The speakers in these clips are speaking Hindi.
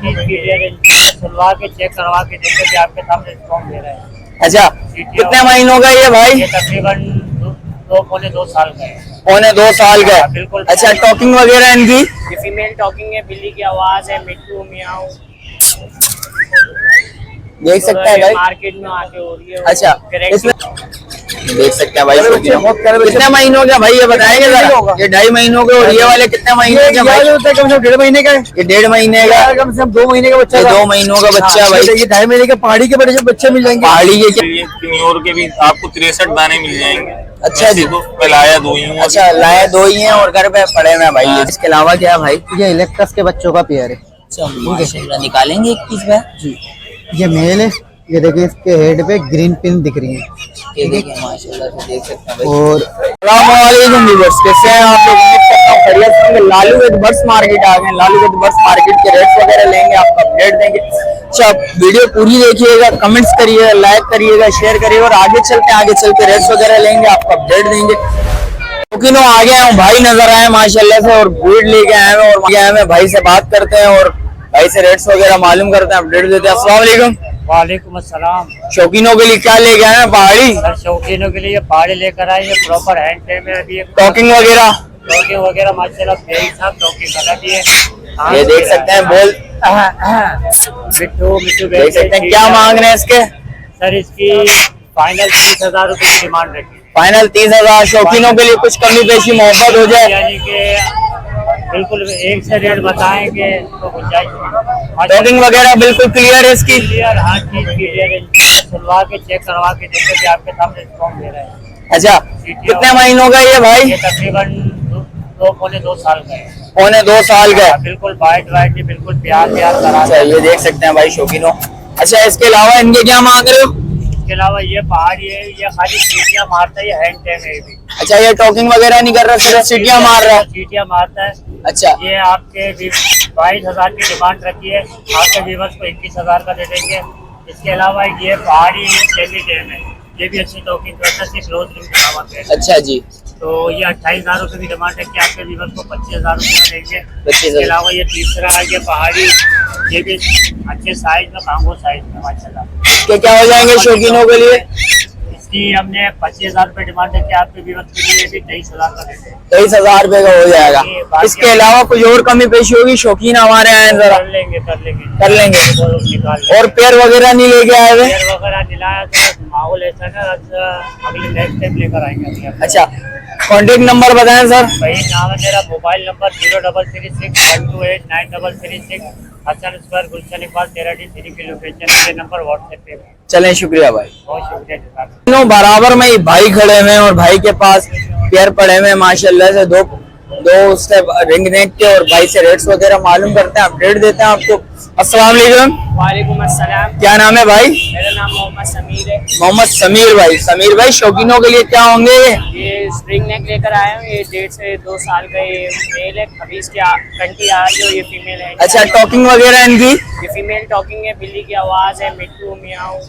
चीज क्लियर है, सुलवा के चेक करवा के देखे भी आपके सामने डिस्काउंट दे रहे हैं। अच्छा, कितने महीनों का ये भाई? ये तकरीबन पौने 2 साल का है। पौने 2 साल का है, बिल्कुल। अच्छा, टॉकिंग वगैरह इनकी? ये फीमेल टॉकिंग है, बिल्ली की आवाज है, मिट्टू मियाऊ, देख सकते हैं भाई, मार्केट में आके हो रही है। अच्छा, इसमें देख सकते हैं भाई, कितने महीनों का भाई ये बताएंगे जरा? ये 2.5 महीनों के, और ये वाले कितने महीने के भाई? कम से कम 1.5 महीने का है। ये 1.5 महीने का, कम से कम 2 महीने का बच्चा, 2 महीनों का बच्चा भाई। ये 2.5 महीने के पहाड़ी के बड़े बच्चे मिल जाएंगे। पहाड़ी के प्योर के भी आपको 63 दाने मिल जाएंगे। अच्छा जी, तो लाया 2 ही हूँ। अच्छा, लाया 2 ही हैं और घर पे पड़े हुए हैं भाई। इसके अलावा क्या भाई? ये इलेक्ट्रस के बच्चों का पेयर है। अच्छा, माशाल्लाह, निकालेंगे एक पीस में जी, ये मेल है। ये देखिए, इसके हेड पे ग्रीन पिन दिख रही है। ये देखिए माशाल्लाह से देख सकते हैं भाई। और अस्सलामुअलैकुम व्यूअर्स, कैसे हैं आप लोग? उम्मीद करता हूं खैरियत से होंगे। लालू विद बर्ड्स मार्केट आ गए। लालू विद बर्ड्स मार्केट के रेट्स वगैरह लेंगे, आपको अपडेट देंगे। अच्छा, वीडियो पूरी देखिएगा, कमेंट्स करिएगा, लाइक करिएगा, शेयर करिएगा, और आगे चल के रेट्स वगैरह लेंगे, आपको अपडेट देंगे। क्योंकि आ गए हैं भाई, नजर आए माशाल्लाह से, और भीड़ लेके आए हैं, और आए हैं भाई से बात करते हैं और भाई से रेट्स वगैरह मालूम करते हैं, अपडेट देते हैं। अस्सलाम वालेकुम। वालेकुम अस्सलाम। शौकीनों के लिए क्या लेके आए हैं? पहाड़ी? सर, शौकीनों के लिए पहाड़ी लेकर आए, ये प्रॉपर हैंड टाइम में। अभी टॉकिंग वगैरह माशाल्लाह बेई साहब टॉकिंग कर रही है। ये देख सकते हैं, बोल मिट्टू मिट्टू देख सकते हैं। क्या मांग रहे हैं इसके? सर, इसकी फाइनल 30,000 रुपए की डिमांड रखी है। फाइनल 30,000। शौकीनों के लिए कुछ कमी पेशी मोहब्बत हो जाए? यानी कि बिल्कुल एक से रेट बताएंगे तो गुंजाइश। टॉकिंग वगैरह बिल्कुल क्लियर है इसकी? क्लियर, हर चीज क्लियर है। सुलवा के चेक करवा के देखे भी आपके सामने डिस्काउंट दे रहे हैं। अच्छा, कितने महीनों का ये भाई? ये तकरीबन पौने 2 साल का है। पौने 2 साल का है, बिल्कुल वाइट बिल्कुल प्यार करा। अच्छा, ये देख सकते हैं भाई शौकीनों। अच्छा, इसके अलावा इनके क्या मांग रहे हो? इसके अलावा ये पहाड़ी है, ये खाली सीटियाँ मारता है, ये हैंड टाइम है भी। अच्छा, ये टॉकिंग वगैरह नहीं कर रहा, सिर्फ सीटियां मार रहा है? सीटियाँ मारता है। अच्छा, ये आपके 22,000 की डिमांड रखी है, आपके व्यूअर्स को 21,000 का दे देंगे। इसके अलावा ये पहाड़ी सेमी डैम है, ये भी अच्छी टॉकिंग करता है, सिर्फ रोज रिंग बराबर है। अच्छा जी, तो ये 28,000 रुपये की डिमांड है कि आपके व्यूअर्स को 25,000 रुपये का देंगे। 25,000। इसके अलावा ये तीसरा है, ये पहाड़ी, ये भी अच्छे साइज में, कांगो साइज में माशाल्लाह। तो क्या हो जाएंगे शौकीनों के लिए? इसकी हमने 25,000 रुपये डिमांड है कि आपके व्यूअर्स के लिए भी 23,000 का देंगे। 23,000 रुपए का हो जाएगा। इसके अलावा कुछ और कमी पेशी होगी? शौकीन हमारे आए जरा कर लेंगे और पेयर वगैरह नहीं लेके आए हुए? पेयर वगैरह दिलाया तो माहौल ऐसा ना, अगले नेक्स्ट टाइम लेकर आएंगे। अच्छा, कॉन्टेक्ट नंबर बताएं सर। भाई नाम है मेरा, मोबाइल नंबर 0336128936, हसन स्क्वायर गुलशन इकबाल 13D3 की लोकेशन। ये नंबर व्हाट्सएप पे। चलें, शुक्रिया भाई। बहुत शुक्रिया। दोनों बराबर में ही भाई खड़े हुए हैं, और भाई के पास पेयर पड़े हुए हैं माशाल्लाह से, दो स्टेप रिंग नेक के, और भाई से रेट्स वगैरह मालूम करते हैं, अपडेट देते हैं आपको। अस्सलाम वालेकुम। वालेकुम अस्सलाम। क्या नाम है भाई? मेरा नाम मोहम्मद समीर है। मोहम्मद समीर भाई। समीर भाई, शौकीनों के लिए क्या होंगे? ये स्प्रिंग नेक लेकर आया हूँ, ये 1.5 से 2 साल का। ये मेल है, अभी इसकी कंटी आ रही है, और ये फीमेल है। अच्छा, टॉकिंग वगैरह इनकी? ये फीमेल टॉकिंग है, बिल्ली की आवाज है, मिट्टू मियाऊ,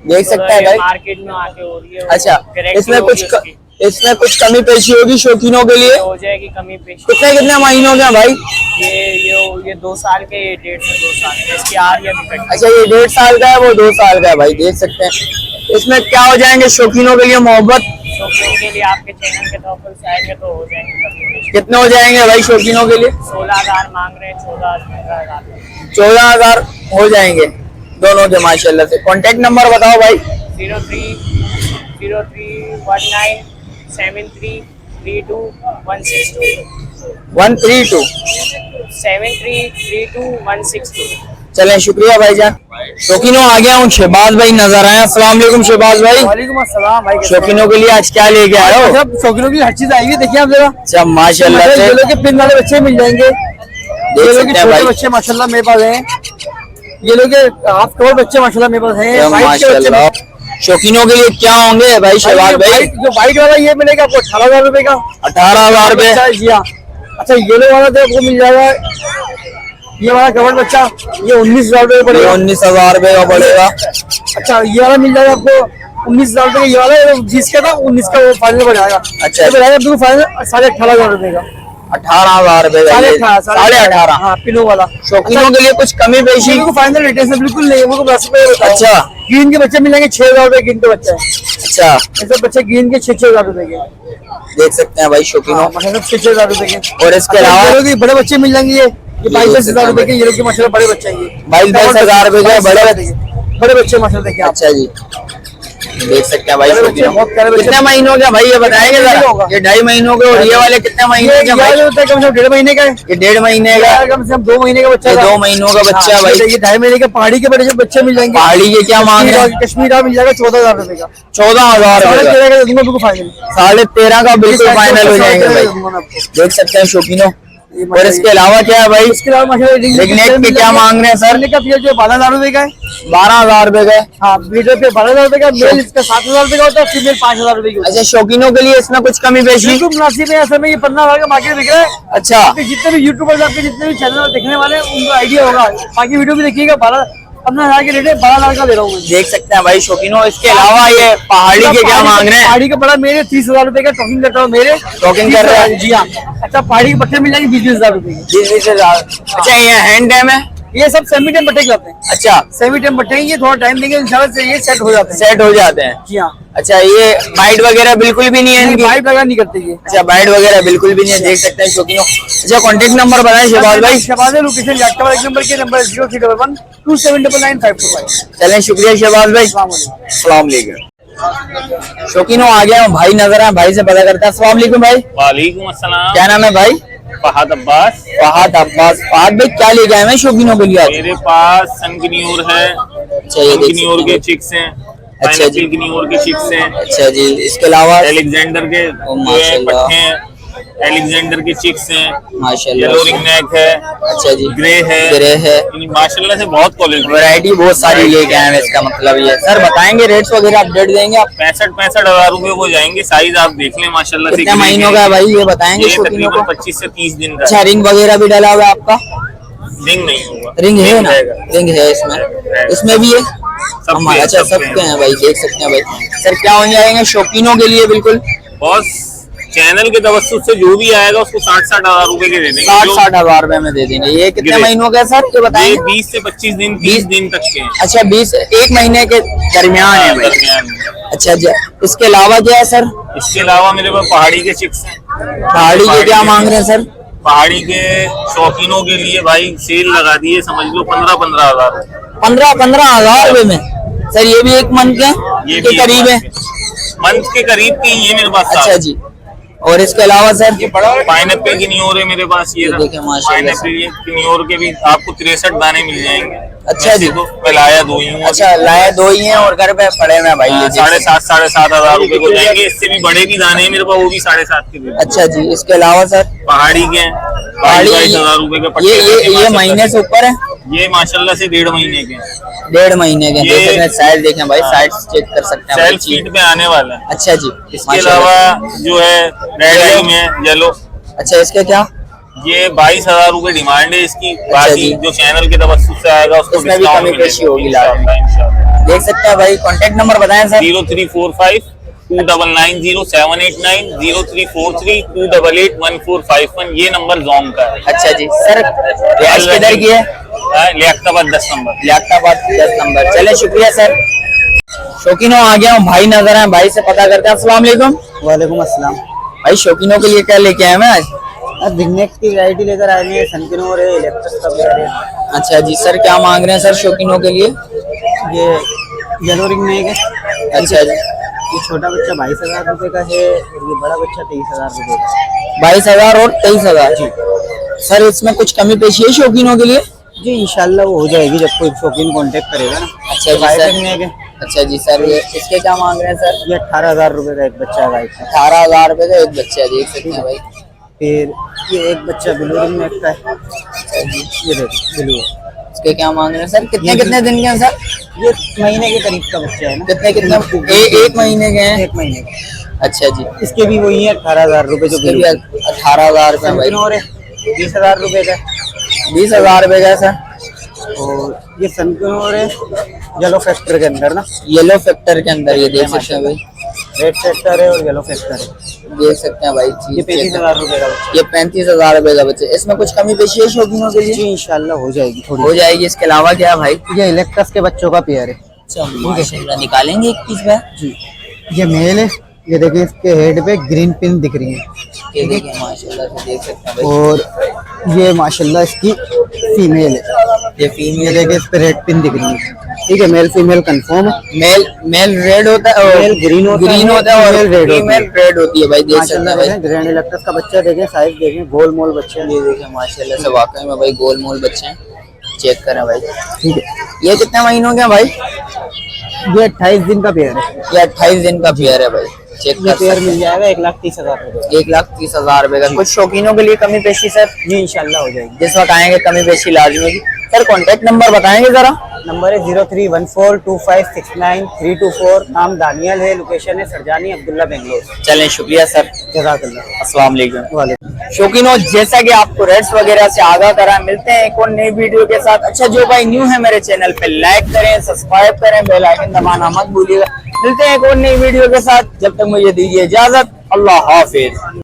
देख सकते हैं भाई, मार्केट में आके हो रही है। अच्छा, इसमें कुछ कमी पेशी होगी शौकीनों के लिए? हो जाएगी कमी पेशी। कितने महीनों के भाई? ये 2 साल के, ये 1.5 से 2 साल के। इसकी आ रही है अभी कंटी। अच्छा, ये 1.5 साल का है, वो 2 साल का है भाई, देख सकते हैं। इसमें क्या हो जाएंगे शौकीनों के लिए मोहब्बत? शौकीनों के लिए आपके चैनल के तौर पर आएंगे तो हो जाएंगे कमी पेशी। कितने हो जाएंगे भाई शौकीनों के लिए? 16,000 मांग रहे हैं, 14,000 14,000 हो जाएंगे दोनों के माशाल्लाह से। कॉन्टेक्ट नंबर बताओ भाई। 03037332 132 7332 चलें, शुक्रिया भाईजान। शौकीनों आ गया हूँ, शहबाज भाई नजर आए। अस्सलाम वालेकुम शहबाज भाई। वालेकुम अस्सलाम भाई। शौकीनों के लिए आज क्या लेके आए हो? शौकीनों की हर चीज आएगी, देखिए आप जरा। अच्छा, माशाल्लाह से। ये लोग के पिन वाले बच्चे मिल जाएंगे, ये लोग के छोटे बच्चे माशाल्लाह मेरे पास हैं। ये लोग के हाफ कवर बच्चे माशाल्लाह मेरे पास हैं। माशाल्लाह, शौकीनों के लिए क्या होंगे भाई शहबाज भाई? जो वाइट वाला ये मिलेगा आपको 18,000 रुपए का। 18,000 रुपए? जी हाँ। अच्छा, येलो वाला तो आपको मिल जाएगा, ये वाला कवर बच्चा, ये 19,000 रुपए का पड़ेगा। 19,000 रुपए का पड़ेगा। अच्छा, ये वाला मिल जाएगा आपको 19,000 रुपए का। ये वाला जिसका था 19 का, वो फाइनल पड़ जाएगा। अच्छा, फाइनल 18,500 रुपए का। 18,000 रुपए का ये। 18,500। हाँ पिनो वाला। शौकीनों के लिए कुछ कमी पेशी? को फाइनल रेट है बिल्कुल नहीं, वो 10 रुपए। अच्छा ग्रीन के बच्चे मिलेंगे 6,000 रुपए ग्रीन के बच्चे हैं। अच्छा, ऐसे बच्चे ग्रीन के 6,000 रुपए के देख सकते हैं भाई शौकीनों। 6,000 रुपए के। और इसके अलावा ये बड़े बच्चे मिल जाएंगे, ये 22,000 रुपए के। ये लोग माशाल्लाह बड़े बच्चे हैं, ये 22,000 रुपए के बड़े बच्चे माशाल्लाह देखिए आप। अच्छा जी, देख सकते हैं भाई बड़े बच्चे, शौकीनों। बहुत प्यारे बच्चे। कितने महीनों का भाई ये बताएंगे जरा? ये 2.5 महीनों के, और ये वाले कितने महीने के भाई? ये होता है कम से कम 1.5 महीने का है। ये 1.5 महीने का, कम से कम 2 महीने का बच्चा। ये 2 महीनों का बच्चा हाँ, भाई। ये 2.5 महीने के पहाड़ी के बड़े बच्चे मिल जाएंगे। पहाड़ी के क्या मांग रहे हैं? कश्मीर मिल जाएगा 14,000 रुपए का। 14,000 रुपए का। 13,500 का दूंगा बिल्कुल फाइनल। 13,500 का बिल्कुल फाइनल हो जाएंगे भाई। देख सकते हैं शौकीनों। और इसके अलावा क्या है भाई? इसके अलावा माशाल्लाह रिंगनेक के क्या मांग रहे हैं सर? का पियर जो 12,000 रुपए का है। 12,000 रुपए का। हाँ ब्रीडर पे 12,000 रुपए का। मेल इसका 7,000 रुपए का होता है, फीमेल 5,000 रुपए की होती है। अच्छा, शौकीनों के लिए इसमें कुछ कमी पेशी? बिल्कुल मुनासिब है। ऐसे में ये 15,000 का मार्केट बिक रहा है। अच्छा, आपके जितने भी यूट्यूबर्स, आपके जितने भी चैनल देखने वाले हैं, उनको आइडिया होगा। बाकी वीडियो भी देखिएगा। 15,000 के रेट है, 12,000 का दे रहा हूँ। देख सकते हैं भाई शौकीनों। इसके अलावा ये पहाड़ी के क्या मांग रहे हैं? पहाड़ी का बड़ा मेरे 30,000 रुपए का टॉकिंग करता हूँ। मेरे टॉकिंग कर रहे हैं? जी हाँ। अच्छा पहाड़ी के बच्चे मिल जाएंगे 20,000 रुपए के। 20,000। अच्छा, ये हैंड डैम है? ये सब सेमी टेम बट्टे लाते हैं। अच्छा, सेमी टेम बट्टे, ये थोड़ा टाइम देंगे इंशाल्लाह से ये सेट हो जाते हैं। सेट हो जाते हैं। जी हाँ। अच्छा, ये बाइट वगैरह बिल्कुल भी नहीं है इनकी? पाइप लगा नहीं करते ये। अच्छा, बाइट वगैरह बिल्कुल भी नहीं है। देख सकते हैं शौकीनों। अच्छा, कॉन्टेक्ट नंबर बताएं शहबाज भाई। शहबाज लोकेशन यात्रा एक नंबर के नंबर 031127999525। चलें, शुक्रिया शहबाज भाई। अस्सलाम वालेकुम। शौकीनों आ गया हूँ, भाई नजर आए, भाई से पता करता है। अस्सलाम वालेकुम भाई। वालेकुम अस्सलाम। क्या नाम है भाई? फहद अब्बास। फहद अब्बास। फहद भाई क्या लेके आए हैं शौकीनों के लिए आप? मेरे पास सनकन्योर है, अच्छा, ये देख सनकन्योर सकते के हैं। चिक्स हैं, अच्छा जी। कन्योर के चिक्स हैं, अच्छा जी, इसके अलावा? एलेक्जेंडर के ओ, जो है माशाल्लाह। पट्टे हैं, एलेक्जेंडर के चिक्स हैं, माशाल्लाह। येलो रिंग नेक है, अच्छा जी, ग्रे है, ग्रे है। यानी माशाल्लाह से बहुत क्वालिटी। वैरायटी बहुत सारी लेके आए हैं, इसका मतलब ये। सर बताएंगे रेट्स वगैरह, अपडेट देंगे आप? 65,000 रुपए हो जाएंगे। साइज आप देख लें माशाल्लाह से। कितने महीनों का है भाई ये बताएंगे ये शौकीनों को? तकरीबन 25 से 30 दिन का अच्छा, रिंग वगैरह भी डाला हुआ है आपका? रिंग नहीं होगा। रिंग है ना? रहेगा। रिंग है इसमें, इसमें भी है। सबके अच्छा, सबके हैं भाई, देख सकते हैं भाई। सर क्या हो जाएंगे शौकीनों के लिए? बिल्कुल बॉस चैनल के तवस्सुत से जो भी आएगा उसको 60,000 रुपए के दे देंगे। 60,000 रुपए में दे देंगे। ये कितने ग्रे। महीनों का है सर ये ये बताएंगे? 20 से 25 दिन 30 दिन तक के हैं। अच्छा, 20 1 महीने के दरमियान है भाई। दरमियान में। अच्छा जी, इसके अलावा क्या है सर? इसके अलावा मेरे पास पहाड़ी के चिक्स हैं। पहाड़ी के क्या मांग रहे हैं सर? पहाड़ी के शौकीनों के लिए भाई सेल लगा दिए, समझ लो 15,000 15,000 रुपए में। सर ये भी 1 मंथ ये के भी करीब है? मंथ के करीब की ये मेरे पास। अच्छा जी, और इसके अलावा सर? पाइनएप्पल की न्योर है मेरे पास। ये देखें माशाल्लाह से। पाइनएप्पल की न्योर के भी आपको 63 दाने मिल जाएंगे। अच्छा जी। वैसे तो मैं लाया 2 ही हूँ। अच्छा, लाए 2 ही हैं और घर पे पड़े हुए हैं भाई। ये देख सकते हैं। 7,500 रुपए को जाएंगे। इससे भी बड़े भी दाने हैं मेरे पास, वो भी 7.5 के दे। अच्छा जी, इसके अलावा सर? पहाड़ी के हैं, पहाड़ी 22,000 रुपए के पट्टे ये माशाल्लाह महीने से ऊपर है? ये माशाल्लाह से 1.5 महीने के हैं। 1.5 महीने के। ये- देख सकते हैं साइज, देखें भाई, साइज चेक कर सकते हैं भाई। सेल्फ फीड पे आने वाला है। अच्छा जी, इसके माशाल्लाह। अलावा जो है रेड आई में येलो, अच्छा, इसके क्या? ये 22,000 रुपए डिमांड है इसकी। जी। बाकी जो चैनल के तवस्सुत से आएगा उसको इसमें भी डिस्काउंट कमी मिलेगा पेशी होगी इंशाल्लाह। देख सकते हैं भाई। कॉन्टेक्ट नंबर बताएं सर? 0345 2990 0343 288 1451। ये नंबर जोम का है। अच्छा जी सर, रिहाइश किधर की है? लियाकताबाद 10 नंबर। लियाकताबाद 10 नंबर। चले, शुक्रिया सर। शौकीनों आ गया हूँ, भाई नजर आए, भाई से पता करते हैं। अस्सलाम वालेकुम। वालेकुम अस्सलाम। भाई शौकीनों के लिए क्या लेके आए हैं आज? रिंगनेक की वैरायटी लेकर आए हैं, सनकन्योर है, इलेक्ट्रस का भी है। अच्छा जी सर, क्या मांग रहे हैं सर शौकीनों के लिए? ये येलो रिंगनेक है। अच्छा जी, ये छोटा बच्चा 22,000 रुपए का है और ये बड़ा बच्चा 23,000 रुपए का है। 22,000 और 23,000 जी। सर इसमें कुछ कमी पेशी है शौकीनों के लिए? जी इंशाल्लाह वो हो जाएगी जब कोई शौकीन कांटेक्ट करेगा ना। अच्छा जी वाइट सर। रिंगनेक है। अच्छा जी सर, ये इसके क्या मांग रहे हैं सर? ये 18,000 रुपए का एक बच्चा है वाइट का। 18,000 रुपए का एक बच्चा है, देख सकते हैं भाई। फिर ये एक बच्चा ब्लू रिंगनेक का है। ये देखो ब्लू है। इसके क्या मांग रहे हैं सर? कितने कितने दिन के हैं सर? ये महीने के करीब का बच्चा है ना। कितने कितने? 1 महीने के हैं? 1 महीने का। अच्छा जी, इसके भी वही है 18,000 रुपए जो इसके भी 18,000 रुपए भाई। सनकन्योर है 20,000 रुपए का। 20,000 रुपए का है सर। और ये सनकन्योर है येलो फैक्टर के अंदर ना। येलो फैक्टर के अंदर, ये देख सकते हैं भाई। रेड फैक्टर है और येलो फैक्टर है। देख सकते हैं भाई चीज। ये 35,000 रुपए का बच्चा। ये 35,000 रुपए का बच्चा। इसमें कुछ कमी पेशी है शौकीनों के लिए? जी इंशाल्लाह हो जाएगी, थोड़ी हो जाएगी। इसके अलावा क्या है भाई? ये इलेक्ट्रस के बच्चों का पेयर है। अच्छा माशाल्लाह, निकालेंगे एक पीस में? जी ये मेल है। ये देखिए इसके हेड पे ग्रीन पिन दिख रही है, ये देखिए माशाल्लाह से देख सकते हैं भाई। और ये माशाल्लाह इसकी फीमेल है। ये फीमेल ये देखिए इस पे रेड पिन दिख रही है। ठीक है, मेल फीमेल कंफर्म है। मेल रेड होता है और मेल ग्रीन होता है, और फीमेल रेड होती है। फीमेल रेड होती है भाई। देख सकते माशाल्लाह हैं भाई। देखें ग्रैंड इलेक्ट्रस का बच्चा, देखें साइज देखें, गोल मोल बच्चा है। ये देखें माशाल्लाह से वाकई में भाई गोल मोल बच्चे हैं। चेक करें भाई। ठीक है, ये कितने महीनों के हैं भाई? ये 28 दिन का पेयर है। ये 28 दिन का पेयर है भाई। चेक ये कर पेयर सकते मिल जाएगा 1,30,000 रुपए। हैं। 1,30,000 रुपए का। कुछ शौकीनों के लिए कमी पेशी सर जी इंशाल्लाह हो जाएगी। जिस वक्त आएंगे कमी पेशी लाजमी होगी। सर कॉन्टेक्ट नंबर बताएंगे जरा? नंबर है 03142569 नाम दानियल है, लोकेशन है सरजानी अब्दुल्ला बेंगलोर। चलें शुक्रिया सर। जज़ाकल्लाह। अस्सलाम वालेकुम। वालेकुम। शौकीनों जैसा कि आपको रेट्स वगैरह से आगाह करा, मिलते हैं एक और नई वीडियो के साथ। अच्छा जो भाई न्यू है मेरे चैनल पे लाइक करें, सब्सक्राइब करें, बेल आइकन दबाना मत भूलिएगा। मिलते हैं एक और नई वीडियो के साथ, जब तक मुझे दीजिए इजाजत। अल्लाह हाफिज।